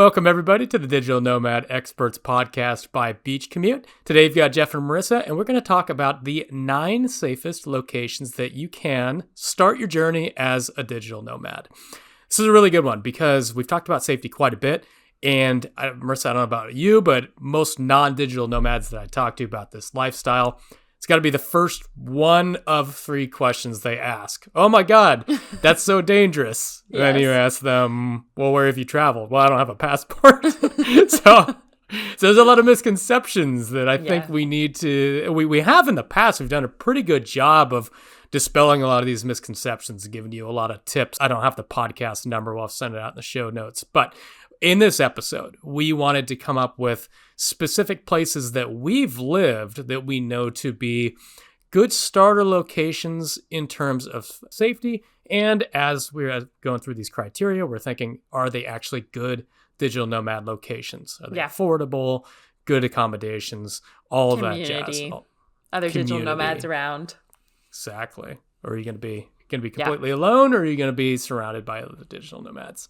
Welcome, everybody, to the Digital Nomad Experts podcast by Commute. Today, we've got Jeff and Marissa, and we're going to talk about the 9 safest locations that you can start your journey as a digital nomad. This is a really good one because we've talked about safety quite a bit. And Marissa, I don't know about you, but most non-digital nomads that I talk to about this lifestyle, it's got to be the first one of 3 questions they ask. Oh my God, that's so dangerous. Yes. Then you ask them, well, where have you traveled? Well, I don't have a passport. So there's a lot of misconceptions that I think we need to, we have in the past, we've done a pretty good job of dispelling a lot of these misconceptions and giving you a lot of tips. I don't have the podcast number. We'll send it out in the show notes. But in this episode, we wanted to come up with specific places that we've lived that we know to be good starter locations in terms of safety. And as we're going through these criteria, we're thinking, are they actually good digital nomad locations? Are they affordable, good accommodations, all of that jazz? Other digital nomads around. Exactly. Or are you going to be completely alone, or are you going to be surrounded by other digital nomads?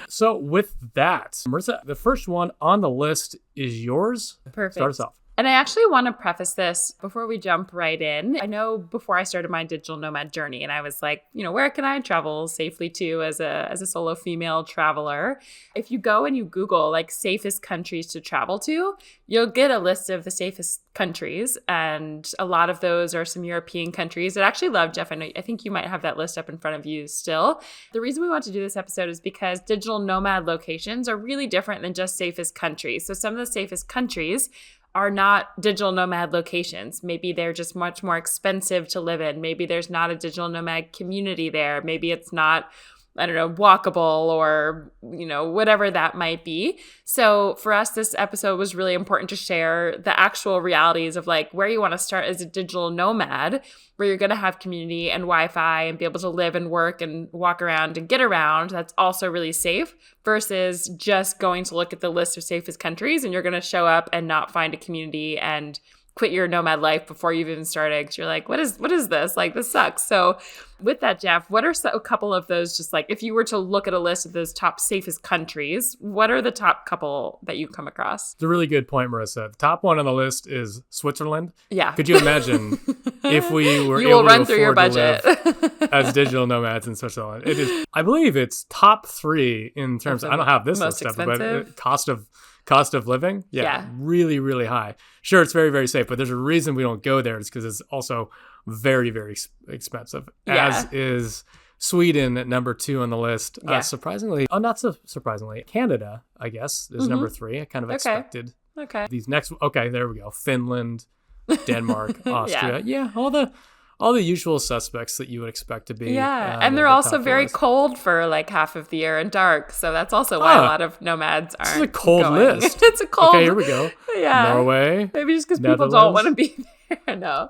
So with that, Marissa, the first one on the list is yours. Perfect. Start us off. And I actually want to preface this before we jump right in. I know before I started my digital nomad journey, and I was like, where can I travel safely to as a solo female traveler? If you go and you Google like safest countries to travel to, you'll get a list of the safest countries. And a lot of those are some European countries that I actually love. Jeff, I think you might have that list up in front of you still. The reason we want to do this episode is because digital nomad locations are really different than just safest countries. So some of the safest countries are not digital nomad locations. Maybe they're just much more expensive to live in. Maybe there's not a digital nomad community there. Maybe it's not, walkable or, whatever that might be. So for us, this episode was really important to share the actual realities of like where you want to start as a digital nomad, where you're going to have community and Wi-Fi and be able to live and work and walk around and get around. That's also really safe versus just going to look at the list of safest countries and you're going to show up and not find a community and quit your nomad life before you've even started because you're like, what is this? Like, this sucks. So with that, Jeff, what are a couple of those, just like if you were to look at a list of those top safest countries, what are the top couple that you come across? It's a really good point, Marissa. The top one on the list is Switzerland. Yeah. Could you imagine if we were you able will run to through your budget as digital nomads in Switzerland? It is, I believe it's top 3 in terms of, I don't have this list up, but cost of living. Yeah. Really, really high. Sure, it's very, very safe, but there's a reason we don't go there. It's because it's also very, very expensive, as is Sweden at number 2 on the list. Surprisingly, not so surprisingly, Canada, I guess, is number 3. I kind of expected these next. Okay, there we go. Finland, Denmark, Austria. Yeah, all the usual suspects that you would expect to be. Yeah, and they're also very cold for like half of the year and dark. So that's also why a lot of nomads aren't. It's a cold list. It's a cold. Okay, here we go. Yeah. Norway. Maybe just because people don't want to be there. No,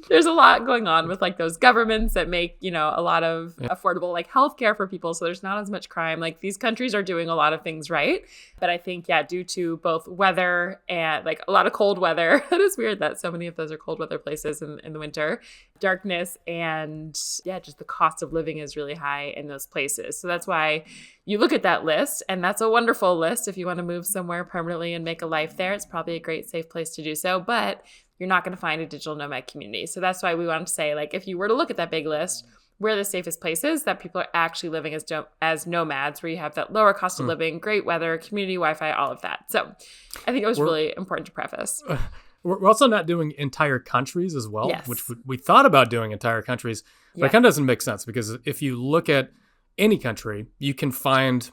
there's a lot going on with like those governments that make, a lot of affordable like healthcare for people. So there's not as much crime. Like these countries are doing a lot of things right. But I think, due to both weather and like a lot of cold weather, it is weird that so many of those are cold weather places in the winter, darkness, and just the cost of living is really high in those places. So that's why you look at that list, and that's a wonderful list. If you want to move somewhere permanently and make a life there, it's probably a great, safe place to do so. But you're not going to find a digital nomad community. So that's why we wanted to say, like, if you were to look at that big list, where are the safest places that people are actually living as nomads, where you have that lower cost of living, great weather, community Wi-Fi, all of that. So I think it was really important to preface. We're also not doing entire countries as well, which we thought about doing entire countries, but it kind of doesn't make sense because if you look at any country, you can find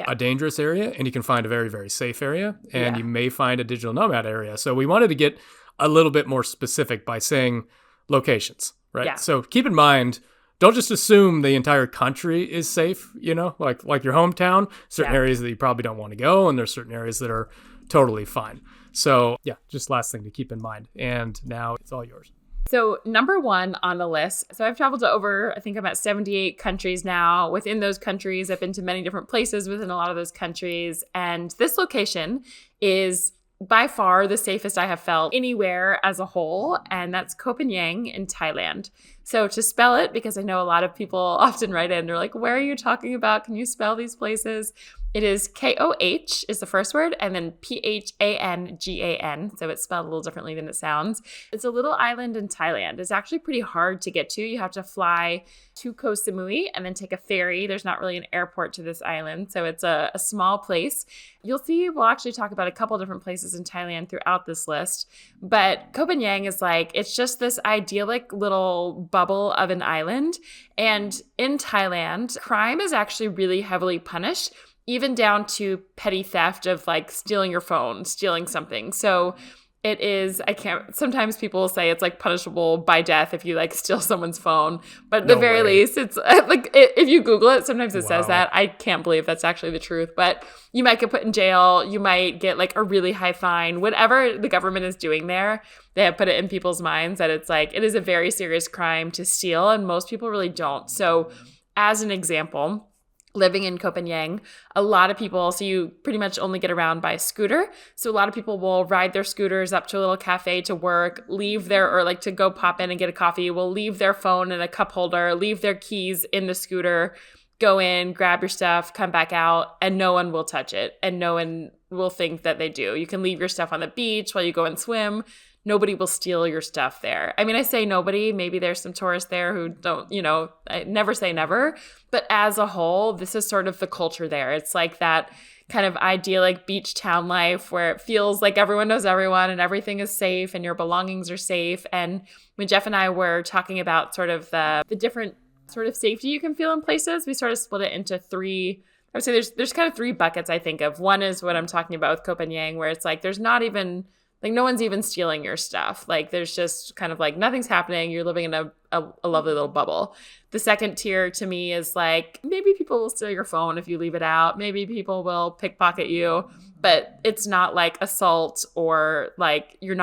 a dangerous area and you can find a very, very safe area, and you may find a digital nomad area. So we wanted to get a little bit more specific by saying locations, right? Yeah. So keep in mind, don't just assume the entire country is safe, like your hometown, certain areas that you probably don't want to go, and there's certain areas that are totally fine. So just last thing to keep in mind. And now it's all yours. So number 1 on the list. So I've traveled to over, I think I'm at 78 countries now. Within those countries, I've been to many different places within a lot of those countries. And this location is by far the safest I have felt anywhere as a whole, and that's Copenhagen in Thailand. So to spell it, because I know a lot of people often write in, they're like, where are you talking about? Can you spell these places? It is KOH is the first word, and then PHANGAN. So it's spelled a little differently than it sounds. It's a little island in Thailand. It's actually pretty hard to get to. You have to fly to Koh Samui and then take a ferry. There's not really an airport to this island. So it's a small place. You'll see, we'll actually talk about a couple different places in Thailand throughout this list. But Koh Phangan is like, it's just this idyllic little bubble of an island. And in Thailand, crime is actually really heavily punished, even down to petty theft of like stealing your phone, stealing something. So it is, sometimes people will say it's like punishable by death if you like steal someone's phone. But at the very least, it's like, if you Google it, sometimes it says that. I can't believe that's actually the truth. But you might get put in jail. You might get like a really high fine. Whatever the government is doing there, they have put it in people's minds that it's like, it is a very serious crime to steal. And most people really don't. So as an example, living in Koh Phangan, a lot of people, so you pretty much only get around by scooter. So a lot of people will ride their scooters up to a little cafe to work, leave their, or like to go pop in and get a coffee, will leave their phone in a cup holder, leave their keys in the scooter, go in, grab your stuff, come back out, and no one will touch it. And no one will think that they do. You can leave your stuff on the beach while you go and swim. Nobody will steal your stuff there. I mean, I say nobody. Maybe there's some tourists there who don't, I never say never. But as a whole, this is sort of the culture there. It's like that kind of idyllic beach town life where it feels like everyone knows everyone and everything is safe and your belongings are safe. And when Jeff and I were talking about sort of the different sort of safety you can feel in places, we sort of split it into three. I would say there's kind of three buckets I think of. One is what I'm talking about with Koh Phangan, where it's like there's not even like no one's even stealing your stuff. Like there's just kind of like nothing's happening. You're living in a lovely little bubble. The second tier to me is like maybe people will steal your phone if you leave it out. Maybe people will pickpocket you, but it's not like assault or like your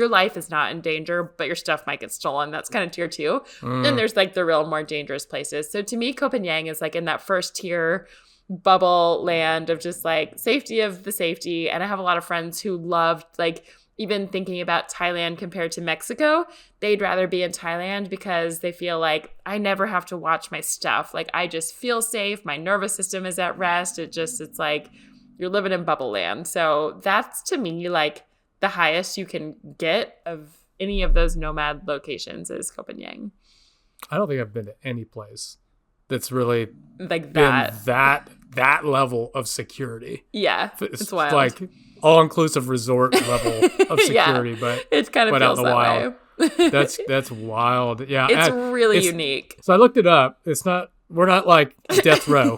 life is not in danger, but your stuff might get stolen. That's kind of tier two. Then there's like the real more dangerous places. So to me, Koh Phangan is like in that first tier bubble land of just like safety of the safety. And I have a lot of friends who loved like even thinking about Thailand compared to Mexico, they'd rather be in Thailand because they feel like I never have to watch my stuff. Like I just feel safe. My nervous system is at rest. It's like you're living in bubble land. So that's to me like the highest you can get of any of those nomad locations is Koh Phangan. I don't think I've been to any place that's really like been that level of security. Yeah, it's wild. Like all-inclusive resort level of security, yeah, but it kind of feels that wild way. That's wild. Yeah, it's really unique. So I looked it up. We're not like death row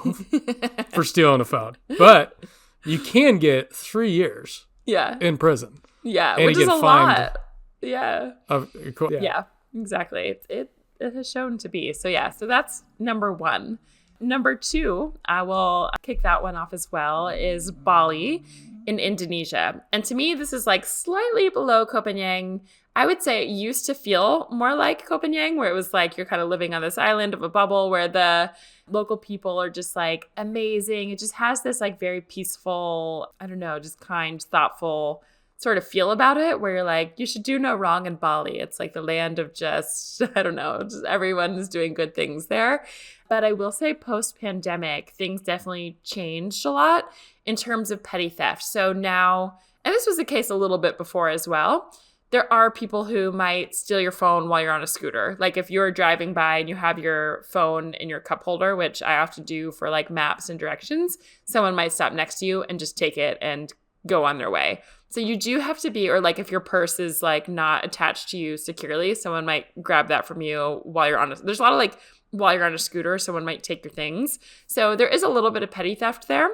for stealing a phone, but you can get 3 years. Yeah. In prison. Yeah, which is a lot. Yeah. Yeah, exactly. It has shown to be. So yeah, so that's number one. Number two, I will kick that one off as well, is Bali in Indonesia. And to me, this is like slightly below Koh Phangan. I would say it used to feel more like Koh Phangan, where it was like you're kind of living on this island of a bubble where the local people are just like amazing. It just has this like very peaceful, I don't know, just kind, thoughtful sort of feel about it, where you're like, you should do no wrong in Bali. It's like the land of just, I don't know, just everyone is doing good things there. But I will say post-pandemic, things definitely changed a lot in terms of petty theft. So now, and this was the case a little bit before as well, there are people who might steal your phone while you're on a scooter. Like if you're driving by and you have your phone in your cup holder, which I often do for like maps and directions, someone might stop next to you and just take it and go on their way. So you do have to be, or like if your purse is like not attached to you securely, someone might grab that from you while you're on there's a lot of like, while you're on a scooter, someone might take your things. So there is a little bit of petty theft there.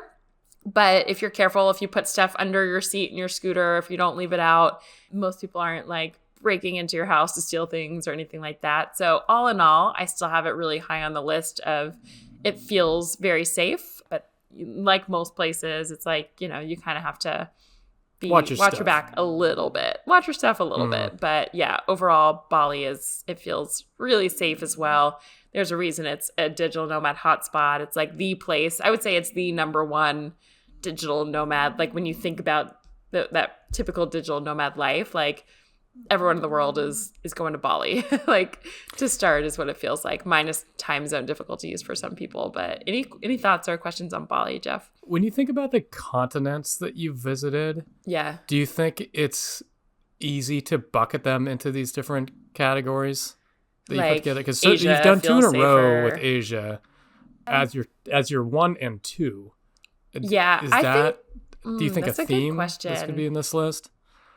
But if you're careful, if you put stuff under your seat in your scooter, if you don't leave it out, most people aren't like breaking into your house to steal things or anything like that. So all in all, I still have it really high on the list of it feels very safe. But like most places, it's like, you kind of have to watch your back a little bit. Watch your stuff a little bit. But yeah, overall, Bali it feels really safe as well. There's a reason it's a digital nomad hotspot. It's like the place. I would say it's the number one digital nomad. Like when you think about that typical digital nomad life, like everyone in the world is going to Bali. Like, to start is what it feels like, minus time zone difficulties for some people. But any thoughts or questions on Bali, Jeff? When you think about the continents that you've visited, Yeah. do you think it's easy to bucket them into these different categories that you put Like together? Because Asia you've done 2 in a feels row safer. with Asia as your 1 and 2. Yeah, Is I that? think Do you think that's a a good theme question. that's going to be in this list?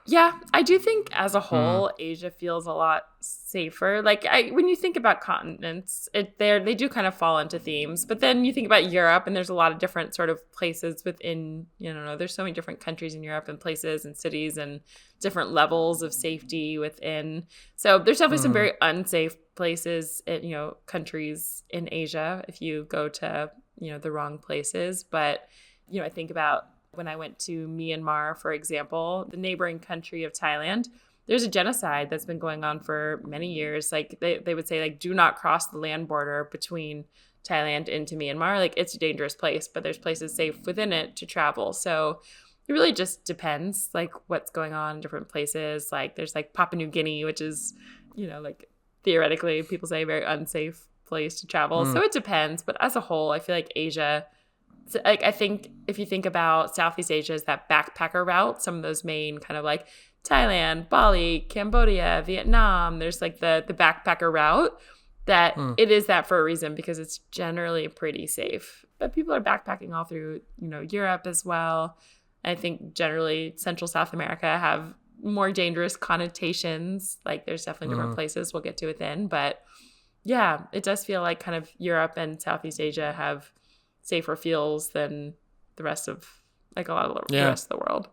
Yeah, I do think as a whole, Asia feels a lot safer. Like, when you think about continents, they do kind of fall into themes. But then you think about Europe, and there's a lot of different sort of places within. There's so many different countries in Europe and places and cities and different levels of safety within. So there's definitely some very unsafe places, countries in Asia if you go to the wrong places. But I think about when I went to Myanmar, for example, the neighboring country of Thailand, there's a genocide that's been going on for many years. Like, they would say, like, do not cross the land border between Thailand into Myanmar. Like, it's a dangerous place, but there's places safe within it to travel. So it really just depends, like, what's going on in different places. Like, there's like Papua New Guinea, which is, like, theoretically people say a very unsafe place to travel. So it depends. But as a whole, I feel like Asia, like, I think if you think about Southeast Asia as that backpacker route, some of those main kind of like Thailand, Bali, Cambodia, Vietnam, there's like the backpacker route that it is that for a reason, because it's generally pretty safe. But people are backpacking all through, Europe as well. I think generally Central South America have more dangerous connotations. Like, there's definitely different places we'll get to within. But yeah, it does feel like kind of Europe and Southeast Asia have safer feels than the rest of, like, a lot of the rest of the world.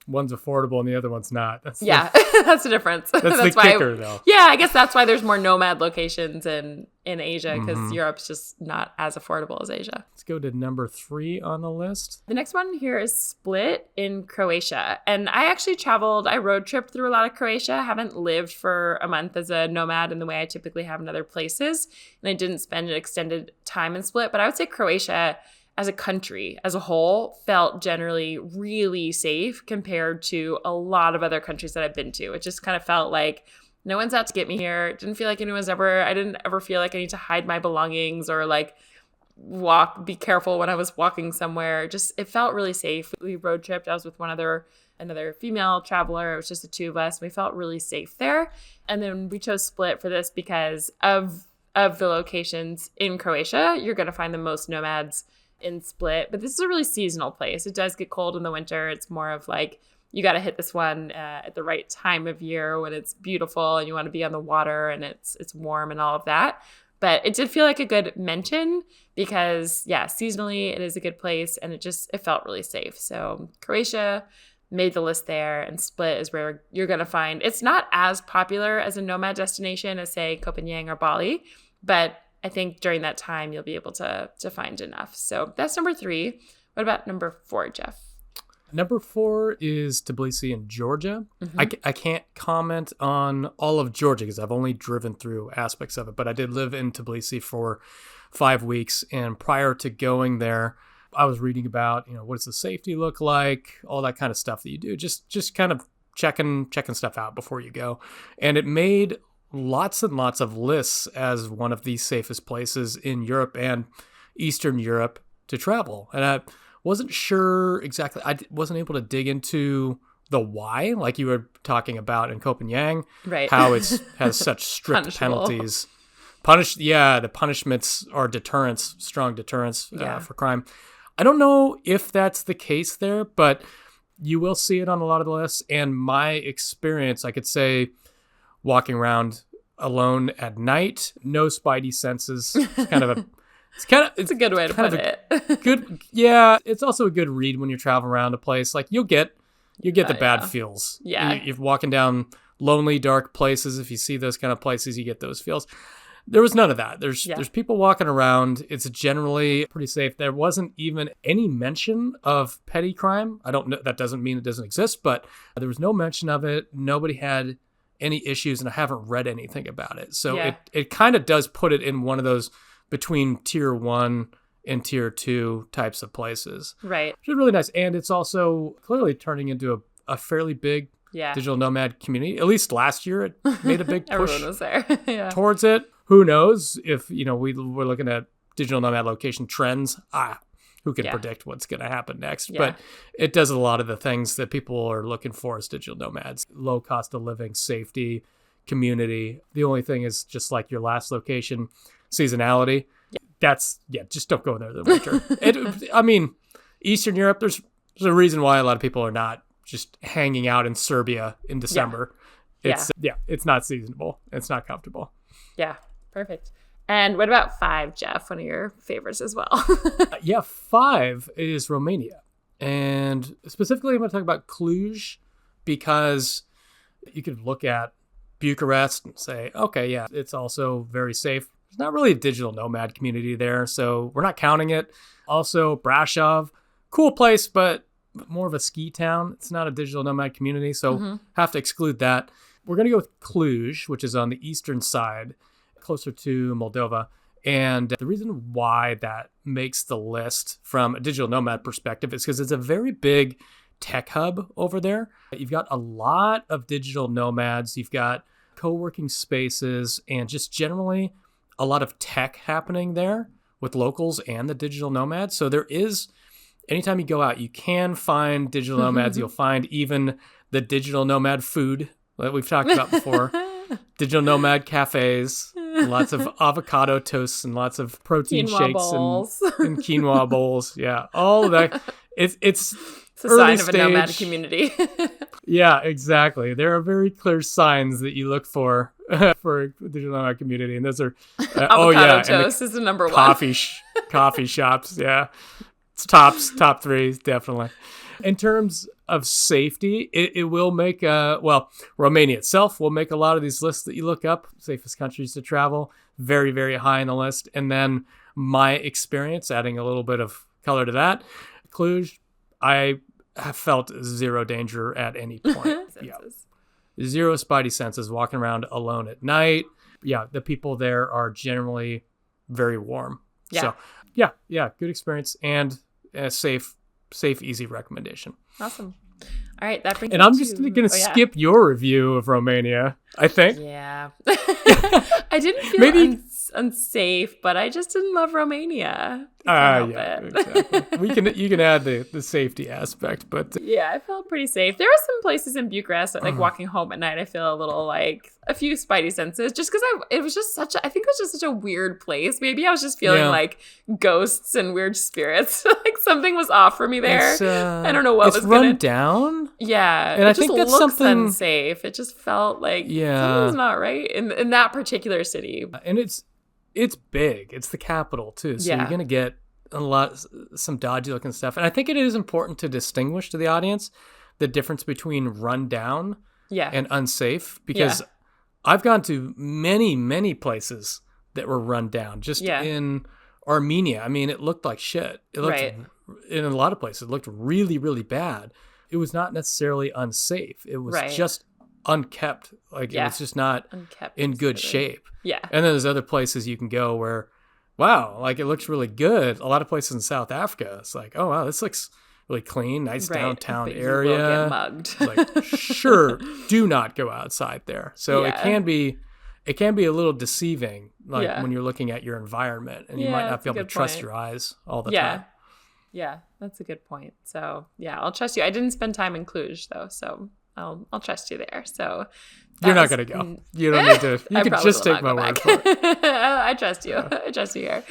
One's affordable and the other one's not. That's the difference. That's the why kicker, though. Yeah, I guess that's why there's more nomad locations in Asia, because Europe's just not as affordable as Asia. Let's go to number 3 on the list. The next one here is Split in Croatia. And I actually I road tripped through a lot of Croatia. I haven't lived for a month as a nomad in the way I typically have in other places. And I didn't spend an extended time in Split. But I would say Croatia as a country, as a whole, felt generally really safe compared to a lot of other countries that I've been to. It just kind of felt like no one's out to get me here. It didn't feel like I didn't ever feel like I need to hide my belongings or like be careful when I was walking somewhere. Just, it felt really safe. We road tripped. I was with another female traveler. It was just the 2 of us. We felt really safe there. And then we chose Split for this because of the locations in Croatia. You're going to find the most nomads in Split, but this is a really seasonal place. It does get cold in the winter. It's more of like, you got to hit this one at the right time of year when it's beautiful and you want to be on the water and it's warm and all of that. But it did feel like a good mention because, yeah, seasonally it is a good place and it felt really safe. So Croatia made the list there, and Split is where you're going to find. It's not as popular as a nomad destination as, say, Copenhagen or Bali, but I think during that time, you'll be able to find enough. So that's number 3. What about number 4, Jeff? Number 4 is Tbilisi in Georgia. I can't comment on all of Georgia because I've only driven through aspects of it, but I did live in Tbilisi for 5 weeks. And prior to going there, I was reading about, what does the safety look like, all that kind of stuff that you do, just kind of checking stuff out before you go. And it made lots and lots of lists as one of the safest places in Europe and Eastern Europe to travel. And I wasn't sure exactly. I wasn't able to dig into the why, like you were talking about in Copenhagen, right? How it has such strict penalties. The punishments are strong deterrents for crime. I don't know if that's the case there, but you will see it on a lot of the lists. And my experience, I could say, walking around alone at night, no spidey senses. It's a good way to put it. Good, yeah. It's also a good read when you're traveling around a place. Like you'll get the bad feels. Yeah, you're walking down lonely, dark places. If you see those kind of places, you get those feels. There was none of that. There's people walking around. It's generally pretty safe. There wasn't even any mention of petty crime. I don't know. That doesn't mean it doesn't exist, but there was no mention of it. Nobody had any issues, and I haven't read anything about it. So it kind of does put it in one of those between tier 1 and tier 2 types of places. Right. Which is really nice. And it's also clearly turning into a fairly big Yeah. digital nomad community. At least last year, it made a big push Everyone was there. Yeah. towards it. Who knows if, we're looking at digital nomad location trends. Who can predict what's going to happen next? Yeah. But it does a lot of the things that people are looking for as digital nomads. Low cost of living, safety, community. The only thing is, just like your last location, seasonality. Just don't go there in the winter. Eastern Europe, there's a reason why a lot of people are not just hanging out in Serbia in December. It's not seasonable. It's not comfortable. Yeah, perfect. And what about 5, Jeff? One of your favorites as well. 5 is Romania. And specifically, I'm going to talk about Cluj, because you could look at Bucharest and say, okay, yeah, it's also very safe. There's not really a digital nomad community there, so we're not counting it. Also, Brasov, cool place, but more of a ski town. It's not a digital nomad community, so have to exclude that. We're going to go with Cluj, which is on the eastern side, closer to Moldova. And the reason why that makes the list from a digital nomad perspective is because it's a very big tech hub over there. You've got a lot of digital nomads. You've got co-working spaces and just generally a lot of tech happening there with locals and the digital nomads. So there is, anytime you go out, you can find digital nomads. You'll find even the digital nomad food that we've talked about before. Digital nomad cafes, lots of avocado toasts and lots of protein quinoa shakes bowls. and quinoa bowls. Yeah, all of that. It's a sign of a nomad community. Yeah, exactly. There are very clear signs that you look for for a digital nomad community, and those are avocado toast is the number one. Coffee shops. Yeah, it's top 3 definitely. In terms of safety, it will make Romania itself will make a lot of these lists that you look up, safest countries to travel, very, very high on the list. And then my experience, adding a little bit of color to that, Cluj, I have felt zero danger at any point. Zero spidey senses, walking around alone at night. Yeah, the people there are generally very warm. Yeah. So good experience and a safe, easy recommendation. Awesome. All right, that brings. And I'm just going to skip your review of Romania, I think. Yeah. I didn't feel unsafe, but I just didn't love Romania. Exactly. You can add the safety aspect, but I felt pretty safe. There were some places in Bucharest that, like walking home at night, I feel a little like a few spidey senses, just because it was just such a weird place. Maybe I was just feeling like ghosts and weird spirits. Like something was off for me there. I don't know what was run down. Yeah, and I think that's something unsafe. It just felt like something's not right in that particular city. And it's big. It's the capital too, so you're gonna get some dodgy looking stuff. And I think it is important to distinguish to the audience the difference between run down and unsafe, because I've gone to many places that were run down. Just in Armenia, I mean, it looked like shit. It looked in a lot of places, it looked really, really bad. It was not necessarily unsafe. It was just unkept. Like it was just not in good shape. Yeah. And then there's other places you can go where, wow, like it looks really good. A lot of places in South Africa, it's like, oh wow, this looks really clean, nice downtown but area. You will get mugged. Like, sure, do not go outside there. So it can be a little deceiving, like when you're looking at your environment, and you might not be able to trust your eyes all the time. Yeah, that's a good point. So I'll trust you. I didn't spend time in Cluj though, so I'll trust you there. So you're not going to go. You don't need to. You can just take my word for it. I trust you. I trust you here.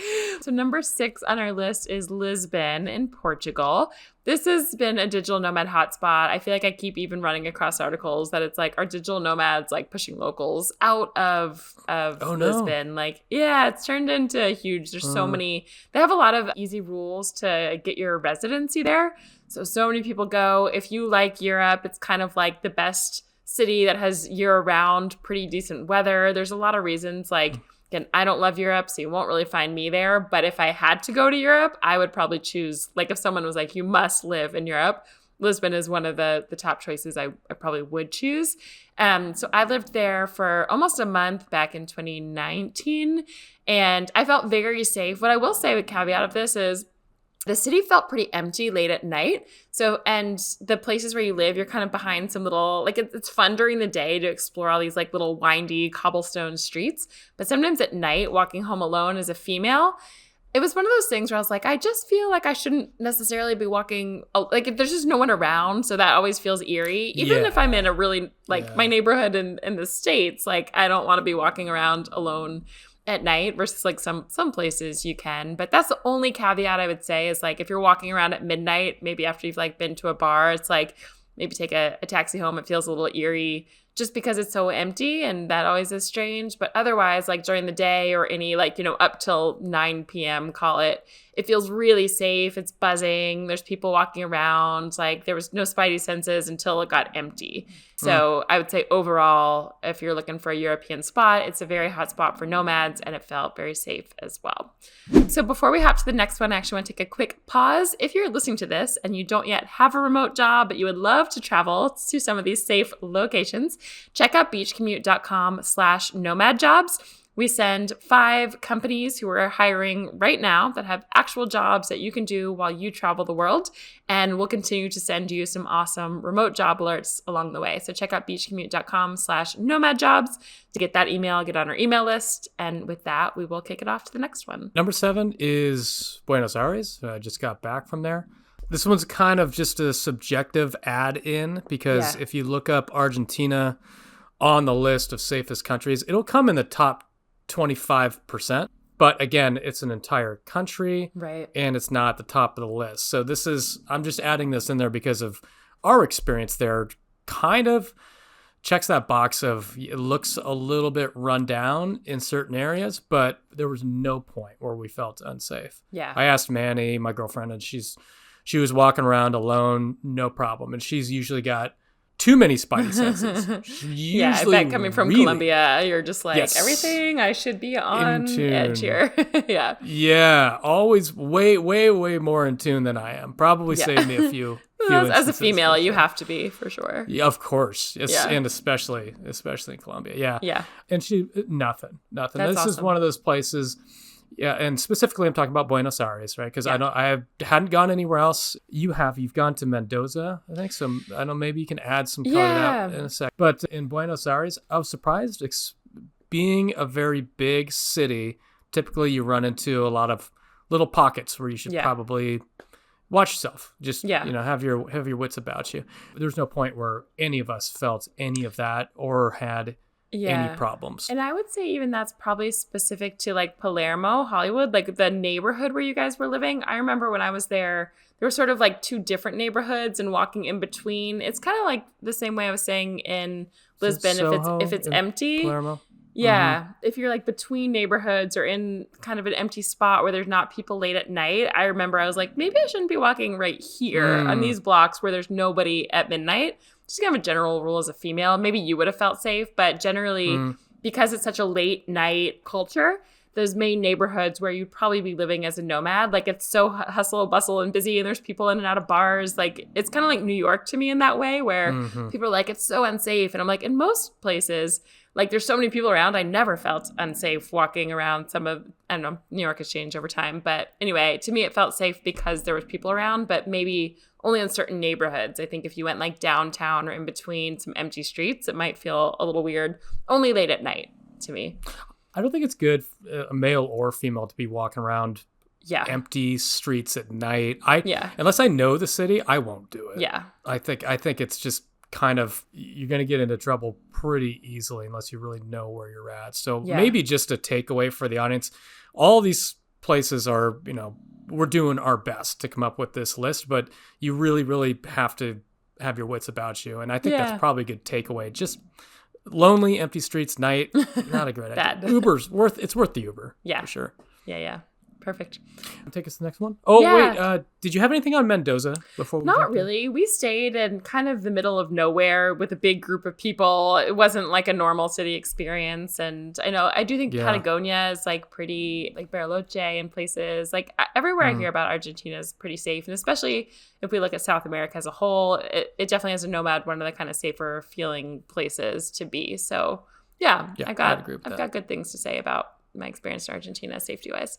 So number 6 on our list is Lisbon in Portugal. This has been a digital nomad hotspot. I feel like I keep even running across articles that it's like, are digital nomads like pushing locals out of Lisbon? Like, it's turned into huge. There's so many. They have a lot of easy rules to get your residency there. So many people go. If you like Europe, it's kind of like the best city that has year-round pretty decent weather. There's a lot of reasons. Like, again, I don't love Europe, so you won't really find me there. But if I had to go to Europe, I would probably choose, like if someone was like, you must live in Europe, Lisbon is one of the top choices I probably would choose. So I lived there for almost a month back in 2019, and I felt very safe. What I will say, the caveat of this is, the city felt pretty empty late at night. So, and the places where you live, you're kind of behind some little, like it's fun during the day to explore all these like little windy cobblestone streets. But sometimes at night, walking home alone as a female, it was one of those things where I was like, I just feel like I shouldn't necessarily be walking, like if there's just no one around. So that always feels eerie. Even if I'm in a really, like my neighborhood in the States, like I don't want to be walking around alone at night versus like some places you can. But that's the only caveat I would say is like if you're walking around at midnight, maybe after you've like been to a bar, it's like maybe take a taxi home. It feels a little eerie just because it's so empty, and that always is strange. But otherwise, like during the day or any like, you know, up till 9 p.m., call it, it feels really safe. It's buzzing. There's people walking around. Like there was no spidey senses until it got empty. So I would say overall, if you're looking for a European spot, it's a very hot spot for nomads, and it felt very safe as well. So before we hop to the next one, I actually want to take a quick pause. If you're listening to this and you don't yet have a remote job, but you would love to travel to some of these safe locations, check out beachcommute.com/nomadjobs. We send 5 companies who are hiring right now that have actual jobs that you can do while you travel the world. And we'll continue to send you some awesome remote job alerts along the way. So check out beachcommute.com/nomadjobs to get that email, get on our email list. And with that, we will kick it off to the next one. Number 7 is Buenos Aires. I just got back from there. This one's kind of just a subjective add-in because if you look up Argentina on the list of safest countries, it'll come in the top 25%. But again, it's an entire country, right? And it's not at the top of the list. So I'm just adding this in there because of our experience there. Kind of checks that box of it looks a little bit run down in certain areas, but there was no point where we felt unsafe. Yeah. I asked Manny, my girlfriend, and she was walking around alone, no problem. And she's usually got too many spidey senses. Yeah, I bet coming from Colombia, you're just like, everything I should be on edge here. Yeah. Yeah, always way, way, way more in tune than I am. Probably saved me a few as a female, you have to be, for sure. Yeah, of course. And especially in Colombia. Yeah. Yeah. And nothing. That's this awesome. Is one of those places. Yeah, and specifically I'm talking about Buenos Aires, right? Because I hadn't gone anywhere else. You've gone to Mendoza, I think. So I know maybe you can add some color to that in a sec. But in Buenos Aires, I was surprised. Being a very big city, typically you run into a lot of little pockets where you should probably watch yourself. Just have your wits about you. There's no point where any of us felt any of that or had any problems. And I would say even that's probably specific to like Palermo, Hollywood, like the neighborhood where you guys were living. I remember when I was there were sort of like 2 different neighborhoods, and walking in between, it's kind of like the same way I was saying in Lisbon. If it's empty, Palermo. Yeah. Mm-hmm. If you're like between neighborhoods or in kind of an empty spot where there's not people late at night, I remember I was like, maybe I shouldn't be walking right here on these blocks where there's nobody at midnight. Just kind of a general rule as a female. Maybe you would have felt safe, but generally, because it's such a late night culture, those main neighborhoods where you'd probably be living as a nomad, like it's so hustle, bustle, and busy, and there's people in and out of bars. Like it's kind of like New York to me in that way, where people are like, it's so unsafe. And I'm like, in most places, like there's so many people around, I never felt unsafe walking around I don't know, New York has changed over time. But anyway, to me, it felt safe because there was people around, but maybe only in certain neighborhoods. I think if you went like downtown or in between some empty streets, it might feel a little weird. Only late at night to me. I don't think it's good, a male or female, to be walking around empty streets at night. Unless I know the city, I won't do it. Yeah. I think it's just kind of, you're going to get into trouble pretty easily unless you really know where you're at. So maybe just a takeaway for the audience. All these places are, we're doing our best to come up with this list, but you really, really have to have your wits about you. And I think that's probably a good takeaway. Just lonely, empty streets, night, not a great idea. Uber's worth the Uber. Yeah. For sure. Yeah. Perfect. Take us to the next one. Oh, wait. Did you have anything on Mendoza before we Not really. We stayed in kind of the middle of nowhere with a big group of people. It wasn't like a normal city experience. And I do think Patagonia is like pretty, like Bariloche and places. Like everywhere I hear about Argentina is pretty safe. And especially if we look at South America as a whole, it definitely has a nomad, one of the kind of safer feeling places to be. So I've got good things to say about my experience in Argentina safety-wise.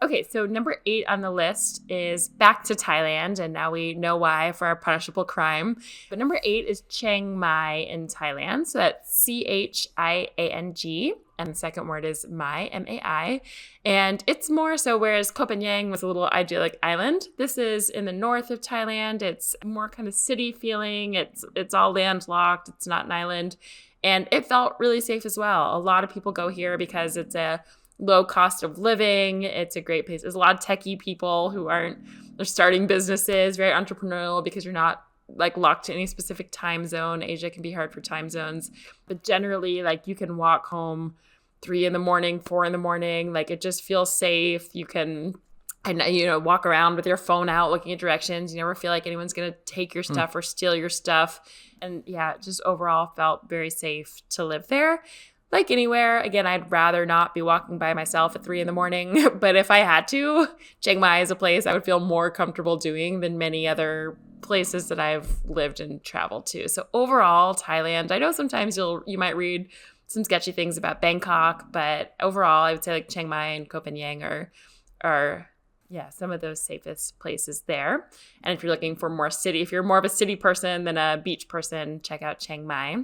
Okay, so number 8 on the list is back to Thailand, and now we know why for our punishable crime. But number 8 is Chiang Mai in Thailand. So that's Chiang, and the second word is Mai, M-A-I. And it's more so, whereas Koh Phangan was a little idyllic island, this is in the north of Thailand. It's more kind of city feeling. It's all landlocked. It's not an island. And it felt really safe as well. A lot of people go here because it's a low cost of living. It's a great place. There's a lot of techie people who they're starting businesses, very entrepreneurial because you're not like locked to any specific time zone. Asia can be hard for time zones. But generally, like you can walk home 3 a.m, 4 a.m. Like it just feels safe. You can walk around with your phone out looking at directions. You never feel like anyone's going to take your stuff or steal your stuff. And yeah, just overall felt very safe to live there. Like anywhere, again, I'd rather not be walking by myself at 3 a.m. But if I had to, Chiang Mai is a place I would feel more comfortable doing than many other places that I've lived and traveled to. So overall, Thailand, I know sometimes you might read some sketchy things about Bangkok, but overall, I would say like Chiang Mai and Koh Phangan are some of those safest places there. And if you're looking for if you're more of a city person than a beach person, check out Chiang Mai.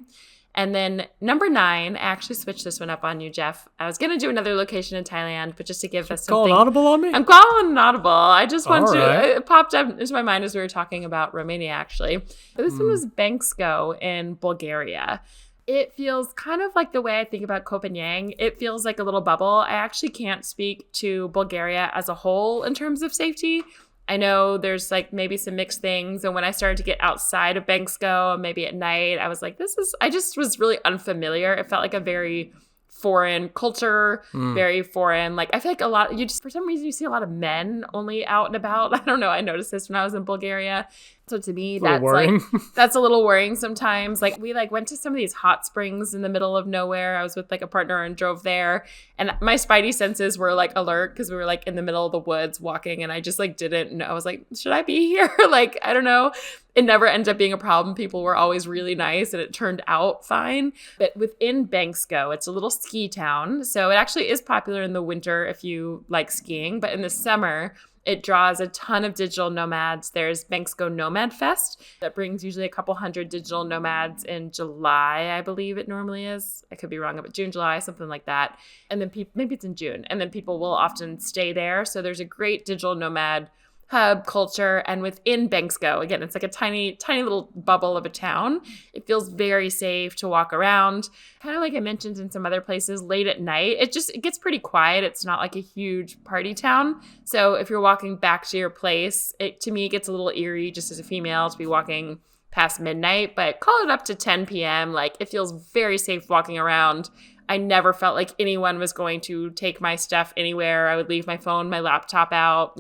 And then number 9, I actually switched this one up on you, Jeff. I was going to do another location in Thailand, but just to give us something. Call an audible on me? I'm calling an audible. I just want Right. it popped up into my mind as we were talking about Romania, actually. But this one was Bansko in Bulgaria. It feels kind of like the way I think about Koh Phangan. It feels like a little bubble. I actually can't speak to Bulgaria as a whole in terms of safety. I know there's like maybe some mixed things. And when I started to get outside of Bansko, maybe at night, I was like, I just was really unfamiliar. It felt like a very foreign culture, very foreign. Like I feel like for some reason you see a lot of men only out and about. I don't know. I noticed this when I was in Bulgaria. So to me, that's a little worrying sometimes. Like we went to some of these hot springs in the middle of nowhere. I was with like a partner and drove there, and my spidey senses were like alert because we were like in the middle of the woods walking, and I just like didn't know. I was like, should I be here? Like, I don't know. It never ended up being a problem. People were always really nice and it turned out fine. But within Bansko, it's a little ski town. So it actually is popular in the winter if you like skiing, but in the summer, it draws a ton of digital nomads. There's Bansko Nomad Fest that brings usually a couple hundred digital nomads in July, I believe it normally is. I could be wrong, but June, July, something like that. And then maybe it's in June. And then people will often stay there. So there's a great digital nomad hub culture. And within Bansko, again, it's like a tiny, tiny little bubble of a town. It feels very safe to walk around. Kind of like I mentioned in some other places, late at night, it gets pretty quiet. It's not like a huge party town. So if you're walking back to your place, to me, it gets a little eerie just as a female to be walking past midnight, but call it up to 10 p.m. Like it feels very safe walking around. I never felt like anyone was going to take my stuff anywhere. I would leave my phone, my laptop out,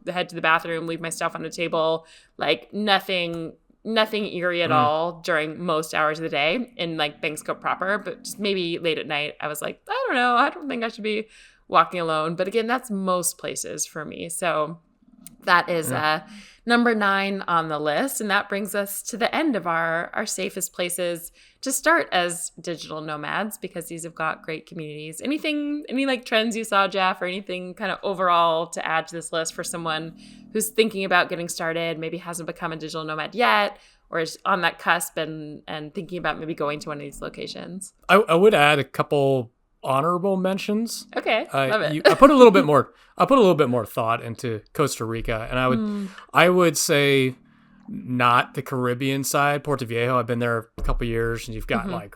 head to the bathroom, leave my stuff on the table. Like nothing eerie at all during most hours of the day in like Bansko proper, but just maybe late at night, I was like, I don't know. I don't think I should be walking alone. But again, that's most places for me. So that is number 9 on the list. And that brings us to the end of our safest places to start as digital nomads, because these have got great communities. Any like trends you saw, Jeff, or anything kind of overall to add to this list for someone who's thinking about getting started, maybe hasn't become a digital nomad yet, or is on that cusp and thinking about maybe going to one of these locations? I would add a couple honorable mentions. Okay, love it. I put a little bit more thought into Costa Rica, and I would say not the Caribbean side, Puerto Viejo. I've been there a couple years, and you've got like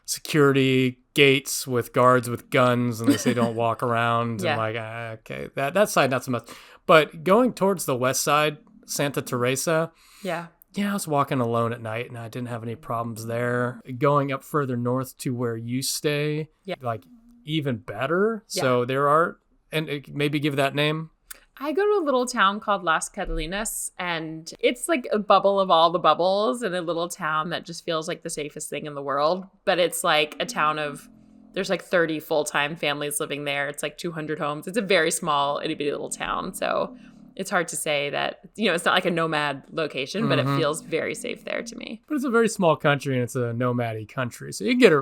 security gates with guards with guns, and they say don't walk around. And like, okay, that side not so much. But going towards the west side, Santa Teresa. Yeah, I was walking alone at night, and I didn't have any problems there. Going up further north to where you stay, like even better. Yeah. So there are, and maybe give that name. I go to a little town called Las Catalinas, and it's like a bubble of all the bubbles in a little town that just feels like the safest thing in the world. But it's like a town there's like 30 full-time families living there. It's like 200 homes. It's a very small, itty-bitty little town. So it's hard to say that, it's not like a nomad location, but it feels very safe there to me. But it's a very small country, and it's a nomad-y country. So you get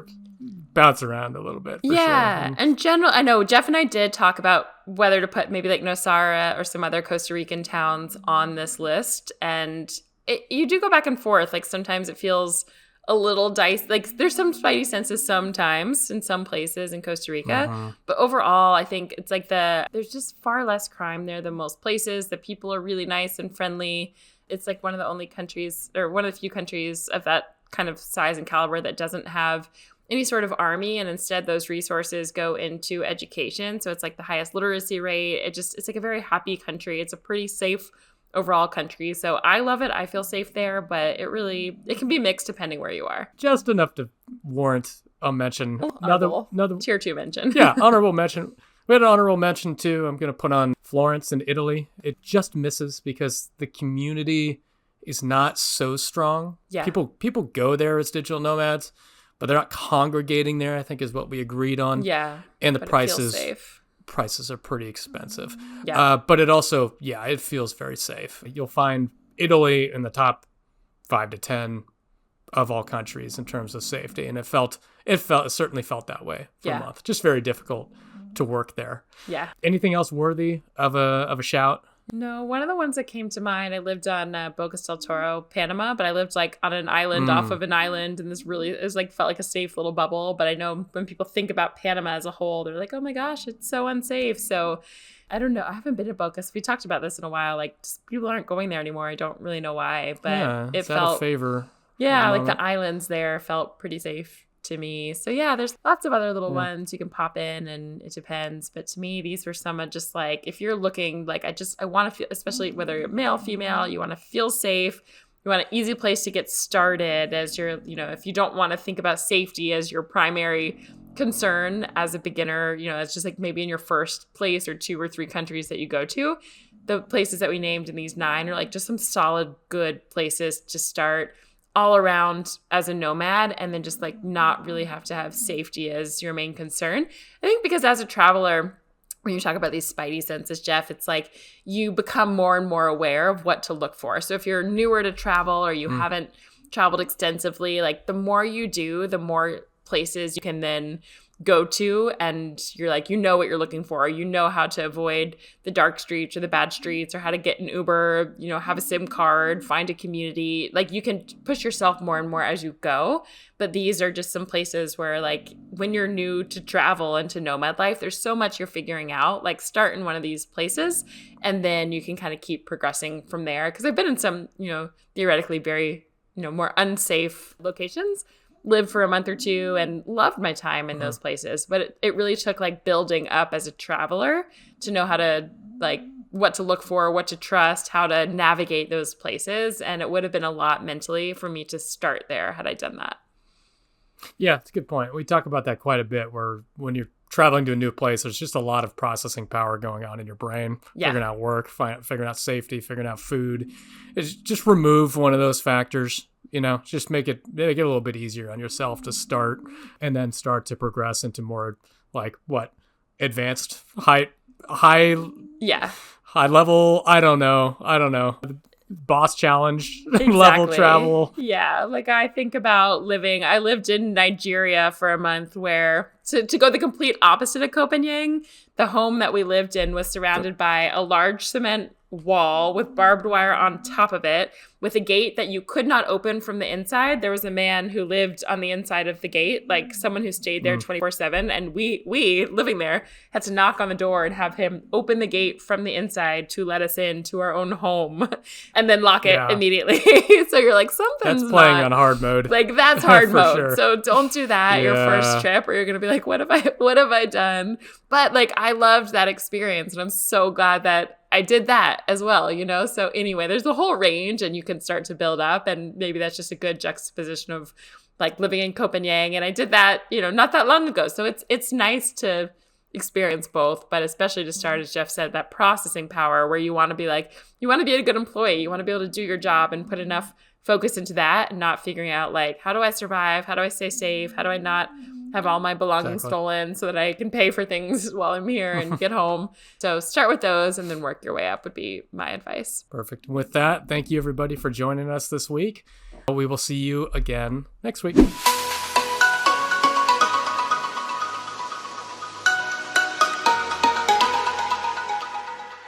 bounce around a little bit. For yeah. sure. And general, I know Jeff and I did talk about whether to put maybe like Nosara or some other Costa Rican towns on this list. And you do go back and forth. Like sometimes it feels a little dicey. Like there's some spidey senses sometimes in some places in Costa Rica. But overall, I think it's like there's just far less crime there than most places. The people are really nice and friendly. It's like one of the only countries, or one of the few countries of that kind of size and caliber that doesn't have any sort of army, and instead those resources go into education. So it's like the highest literacy rate. It's like a very happy country. It's a pretty safe overall country. So I love it. I feel safe there, but it can be mixed depending where you are. Just enough to warrant a mention. Another tier 2 mention. Yeah, honorable mention. We had an honorable mention too. I'm going to put on Florence in Italy. It just misses because the community is not so strong. Yeah. People go there as digital nomads, but they're not congregating there, I think is what we agreed on. Yeah. And the but it feels prices safe. Prices are pretty expensive. Yeah. But it also, it feels very safe. You'll find Italy in the top 5 to 10 of all countries in terms of safety. And it certainly felt that way for a month. Just very difficult to work there. Yeah. Anything else worthy of a shout? No, one of the ones that came to mind, I lived on Bocas del Toro, Panama, but I lived like on an island off of an island, and it was like felt like a safe little bubble. But I know when people think about Panama as a whole, they're like, oh my gosh, it's so unsafe. So I don't know. I haven't been to Bocas. We talked about this in a while. Like just people aren't going there anymore. I don't really know why, but it felt out of favor. Yeah, like the islands there felt pretty safe to me. So yeah, there's lots of other little ones you can pop in, and it depends. But to me, these were some of just like, if you're looking like, I want to feel, especially whether you're male, female, you want to feel safe. You want an easy place to get started as you're, if you don't want to think about safety as your primary concern as a beginner, it's just like maybe in your first place or 2 or 3 countries that you go to. The places that we named in these 9 are like just some solid, good places to start all around as a nomad, and then just like not really have to have safety as your main concern. I think because as a traveler, when you talk about these spidey senses, Jeff, it's like you become more and more aware of what to look for. So if you're newer to travel or you haven't traveled extensively, like the more you do, the more places you can then go to, and you're like, what you're looking for. How to avoid the dark streets or the bad streets, or how to get an Uber, have a SIM card, find a community. Like you can push yourself more and more as you go. But these are just some places where like when you're new to travel and to nomad life, there's so much you're figuring out. Like start in one of these places and then you can kind of keep progressing from there. Because I've been in some, theoretically very, more unsafe locations, lived for a month or 2 and loved my time in those places. But it really took like building up as a traveler to know how to like what to look for, what to trust, how to navigate those places. And it would have been a lot mentally for me to start there had I done that. Yeah, it's a good point. We talk about that quite a bit, where when you're traveling to a new place, there's just a lot of processing power going on in your brain, figuring out work, figuring out safety, figuring out food. It's just remove one of those factors. Just make it a little bit easier on yourself to start, and then start to progress into more like advanced high level. I don't know. Boss challenge level travel. Yeah. Like I think about I lived in Nigeria for a month, where to go the complete opposite of Copenhagen, the home that we lived in was surrounded by a large cement wall with barbed wire on top of it, with a gate that you could not open from the inside. There was a man who lived on the inside of the gate, like someone who stayed there 24/7. And we living there had to knock on the door and have him open the gate from the inside to let us in to our own home and then lock it immediately. So you're like, something's that's playing on hard mode. Like that's hard mode. Sure. So don't do that your first trip, or you're going to be like, what have I done? But like, I loved that experience, and I'm so glad that I did that as well, So anyway, there's a whole range, and you can start to build up, and maybe that's just a good juxtaposition of like living in Copenhagen. And I did that, not that long ago. So it's nice to experience both, but especially to start, as Jeff said, that processing power where you want to be a good employee. You want to be able to do your job and put enough focus into that, and not figuring out like, how do I survive? How do I stay safe? How do I not have all my belongings stolen so that I can pay for things while I'm here and get home? So start with those and then work your way up would be my advice. Perfect. With that, thank you everybody for joining us this week. We will see you again next week.